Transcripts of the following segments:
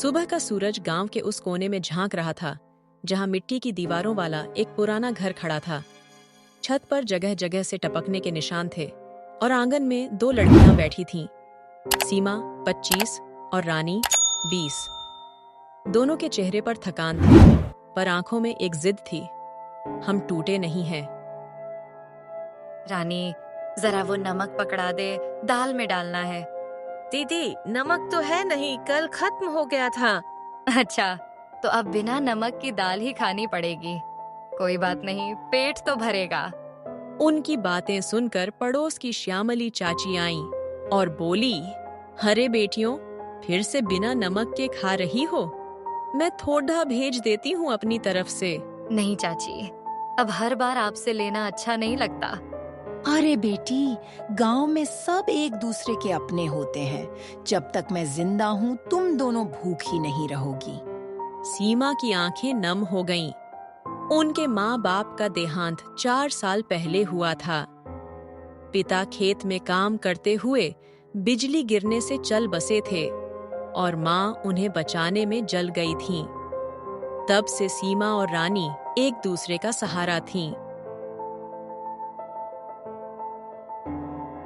सुबह का सूरज गांव के उस कोने में झांक रहा था जहां मिट्टी की दीवारों वाला एक पुराना घर खड़ा था। छत पर जगह जगह से टपकने के निशान थे और आंगन में दो लड़कियां बैठी थीं। सीमा 25 और रानी 20। दोनों के चेहरे पर थकान थी, पर आंखों में एक जिद थी, हम टूटे नहीं हैं। रानी, जरा वो नमक पकड़ा दे, दाल में डालना है। दीदी, नमक तो है नहीं, कल खत्म हो गया था। अच्छा, तो अब बिना नमक की दाल ही खानी पड़ेगी। कोई बात नहीं, पेट तो भरेगा। उनकी बातें सुनकर पड़ोस की श्यामली चाची आईं और बोली, अरे बेटियों, फिर से बिना नमक के खा रही हो? मैं थोड़ा भेज देती हूँ अपनी तरफ से। नहीं चाची, अब हर बार आपसे लेना अच्छा नहीं लगता। अरे बेटी, गांव में सब एक दूसरे के अपने होते हैं। जब तक मैं जिंदा हूँ तुम दोनों भूखी नहीं रहोगी। सीमा की आंखें नम हो गईं। उनके माँ बाप का देहांत 4 साल पहले हुआ था। पिता खेत में काम करते हुए बिजली गिरने से चल बसे थे और माँ उन्हें बचाने में जल गई थीं। तब से सीमा और रानी एक दूसरे का सहारा थीं।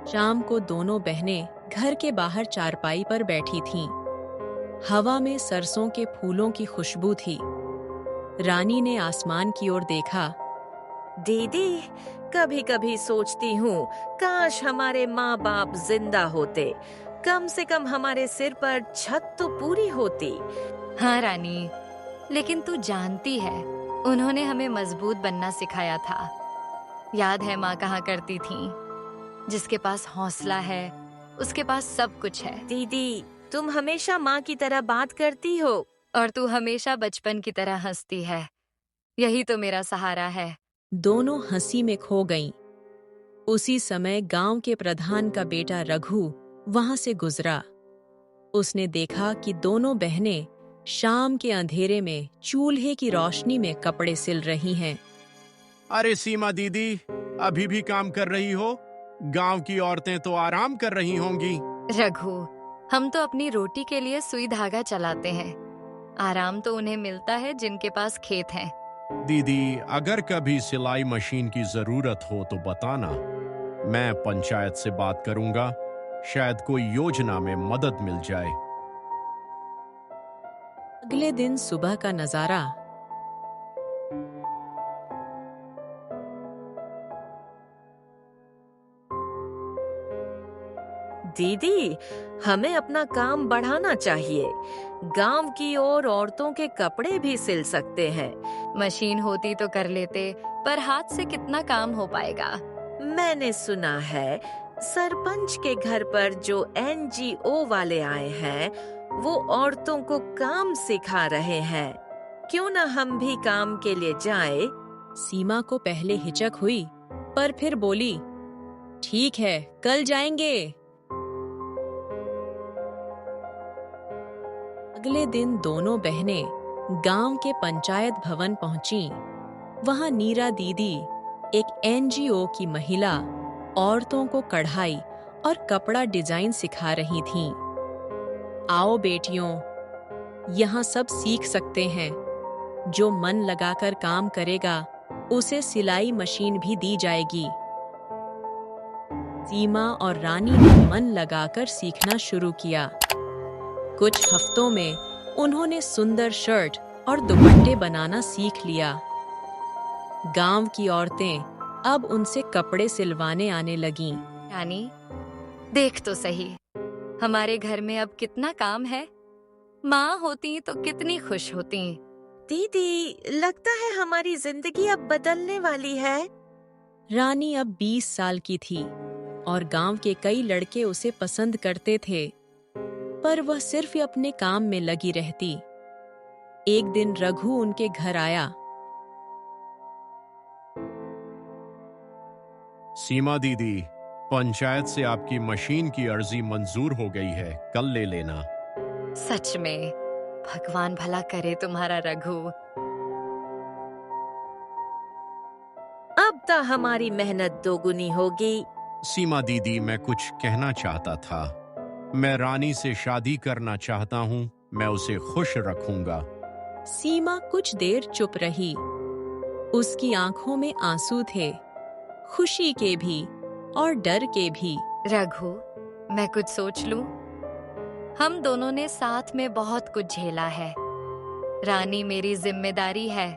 शाम को दोनों बहनें घर के बाहर चारपाई पर बैठी थीं। हवा में सरसों के फूलों की खुशबू थी। रानी ने आसमान की ओर देखा। दीदी, कभी कभी सोचती हूँ, काश हमारे माँ बाप जिंदा होते, कम से कम हमारे सिर पर छत तो पूरी होती। हाँ रानी, लेकिन तू जानती है, उन्होंने हमें मजबूत बनना सिखाया था। याद है माँ कहा करती थी, जिसके पास हौसला है उसके पास सब कुछ है। दीदी, तुम हमेशा माँ की तरह बात करती हो। और तू हमेशा बचपन की तरह हंसती है। यही तो मेरा सहारा है। दोनों हंसी में खो गईं। उसी समय गांव के प्रधान का बेटा रघु वहां से गुजरा। उसने देखा कि दोनों बहनें शाम के अंधेरे में चूल्हे की रोशनी में कपड़े सिल रही हैं। अरे सीमा दीदी, अभी भी काम कर रही हो? गांव की औरतें तो आराम कर रही होंगी। रघु, हम तो अपनी रोटी के लिए सुई धागा चलाते हैं। आराम तो उन्हें मिलता है जिनके पास खेत हैं। दीदी, अगर कभी सिलाई मशीन की जरूरत हो तो बताना, मैं पंचायत से बात करूंगा। शायद कोई योजना में मदद मिल जाए। अगले दिन सुबह का नजारा। दीदी, हमें अपना काम बढ़ाना चाहिए। गांव की और औरतों के कपड़े भी सिल सकते हैं। मशीन होती तो कर लेते, पर हाथ से कितना काम हो पाएगा। मैंने सुना है, सरपंच के घर पर जो NGO वाले आए हैं, वो औरतों को काम सिखा रहे हैं। क्यों ना हम भी काम के लिए जाएं? सीमा को पहले हिचक हुई, पर फिर बोली, ठीक है, कल जाएंगे। अगले दिन दोनों बहनें गांव के पंचायत भवन पहुंचीं। वहां नीरा दीदी, एक NGO की महिला, औरतों को कढ़ाई और कपड़ा डिजाइन सिखा रही थीं। आओ बेटियों, यहाँ सब सीख सकते हैं। जो मन लगाकर काम करेगा उसे सिलाई मशीन भी दी जाएगी। सीमा और रानी ने मन लगाकर सीखना शुरू किया। कुछ हफ्तों में उन्होंने सुंदर शर्ट और दुपट्टे बनाना सीख लिया। गांव की औरतें अब उनसे कपड़े सिलवाने आने लगीं। रानी, देख तो सही, हमारे घर में अब कितना काम है। माँ होती तो कितनी खुश होती। दीदी, लगता है हमारी जिंदगी अब बदलने वाली है। रानी अब 20 साल की थी और गांव के कई लड़के उसे पसंद करते थे, पर वह सिर्फ अपने काम में लगी रहती। एक दिन रघु उनके घर आया। सीमा दीदी, पंचायत से आपकी मशीन की अर्जी मंजूर हो गई है, कल ले लेना। सच में, भगवान भला करे तुम्हारा रघु। अब तो हमारी मेहनत दोगुनी होगी। सीमा दीदी, मैं कुछ कहना चाहता था। मैं रानी से शादी करना चाहता हूँ। मैं उसे खुश रखूंगा। सीमा कुछ देर चुप रही। उसकी आंखों में आंसू थे, खुशी के भी और डर के भी। रघु, मैं कुछ सोच लूं? हम दोनों ने साथ में बहुत कुछ झेला है। रानी मेरी जिम्मेदारी है।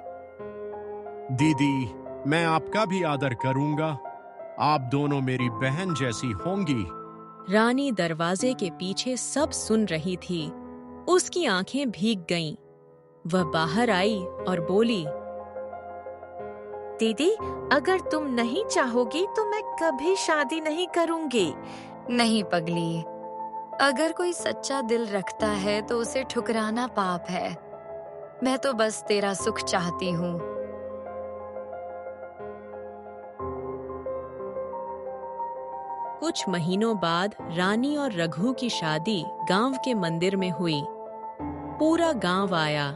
दीदी, मैं आपका भी आदर करूंगा। आप दोनों मेरी बहन जैसी होंगी। रानी दरवाजे के पीछे सब सुन रही थी। उसकी आंखें भीग गईं। वह बाहर आई और बोली, दीदी, अगर तुम नहीं चाहोगी तो मैं कभी शादी नहीं करूंगी। नहीं पगली, अगर कोई सच्चा दिल रखता है तो उसे ठुकराना पाप है। मैं तो बस तेरा सुख चाहती हूँ। कुछ महीनों बाद रानी और रघु की शादी गांव के मंदिर में हुई। पूरा गांव आया।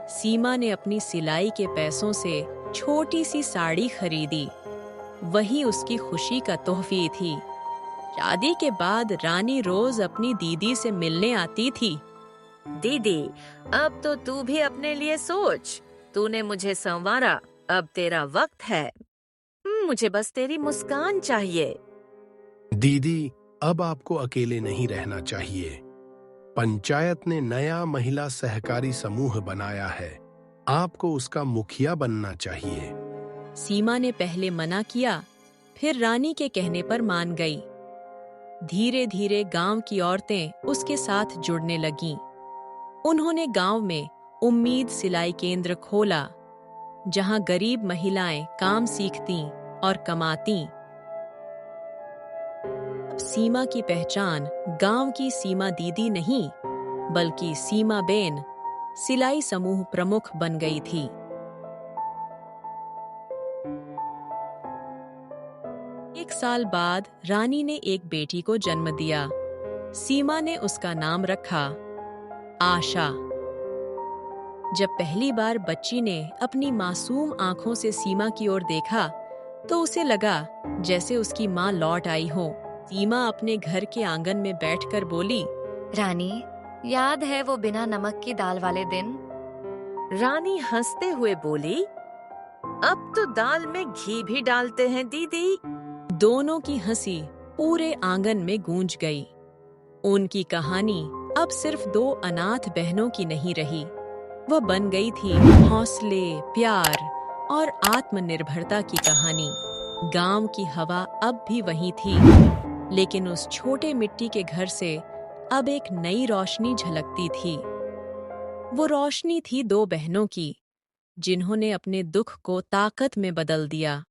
सीमा ने अपनी सिलाई के पैसों से छोटी सी साड़ी खरीदी। वही उसकी खुशी का तोहफी थी। शादी के बाद रानी रोज अपनी दीदी से मिलने आती थी। दीदी, अब तो तू भी अपने लिए सोच। तूने मुझे संवारा, अब तेरा वक्त है। मुझे बस तेरी मुस्कान चाहिए। दीदी, अब आपको अकेले नहीं रहना चाहिए। पंचायत ने नया महिला सहकारी समूह बनाया है। आपको उसका मुखिया बनना चाहिए। सीमा ने पहले मना किया, फिर रानी के कहने पर मान गई। धीरे धीरे गांव की औरतें उसके साथ जुड़ने लगीं। उन्होंने गांव में उम्मीद सिलाई केंद्र खोला, जहां गरीब महिलाएं काम सीखतीं और कमातीं। अब सीमा की पहचान गांव की सीमा दीदी नहीं, बल्कि सीमा बेन, सिलाई समूह प्रमुख बन गई थी। एक साल बाद रानी ने एक बेटी को जन्म दिया। सीमा ने उसका नाम रखा आशा। जब पहली बार बच्ची ने अपनी मासूम आंखों से सीमा की ओर देखा, तो उसे लगा जैसे उसकी माँ लौट आई हो। सीमा अपने घर के आंगन में बैठकर बोली, रानी, याद है वो बिना नमक की दाल वाले दिन? रानी हंसते हुए बोली, अब तो दाल में घी भी डालते हैं दीदी। दोनों की हंसी पूरे आंगन में गूंज गई। उनकी कहानी अब सिर्फ दो अनाथ बहनों की नहीं रही, वह बन गई थी हौसले, प्यार और आत्मनिर्भरता की कहानी। गांव की हवा अब भी वही थी, लेकिन उस छोटे मिट्टी के घर से अब एक नई रोशनी झलकती थी। वो रोशनी थी दो बहनों की, जिन्होंने अपने दुख को ताकत में बदल दिया।